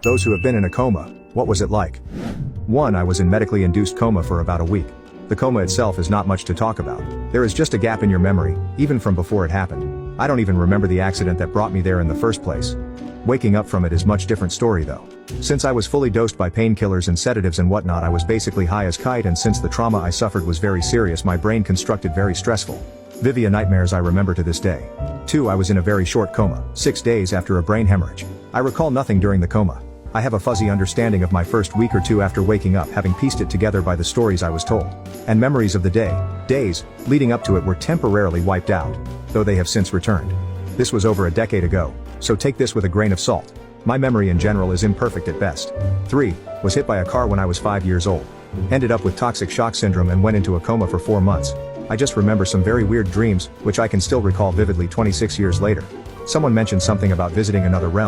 Those who have been in a coma, what was it like? 1. I was in medically induced coma for about a week. The coma itself is not much to talk about. There is just a gap in your memory, even from before it happened. I don't even remember the accident that brought me there in the first place. Waking up from it is much different story though. Since I was fully dosed by painkillers and sedatives and whatnot, I was basically high as kite, and since the trauma I suffered was very serious, my brain constructed very stressful. Vivia nightmares I remember to this day. 2. I was in a very short coma, 6 days after a brain hemorrhage. I recall nothing during the coma. I have a fuzzy understanding of my first week or two after waking up, having pieced it together by the stories I was told. And memories of the days, leading up to it were temporarily wiped out, though they have since returned. This was over a decade ago, so take this with a grain of salt. My memory in general is imperfect at best. 3. Was hit by a car when I was 5 years old. Ended up with toxic shock syndrome and went into a coma for 4 months. I just remember some very weird dreams, which I can still recall vividly 26 years later. Someone mentioned something about visiting another realm.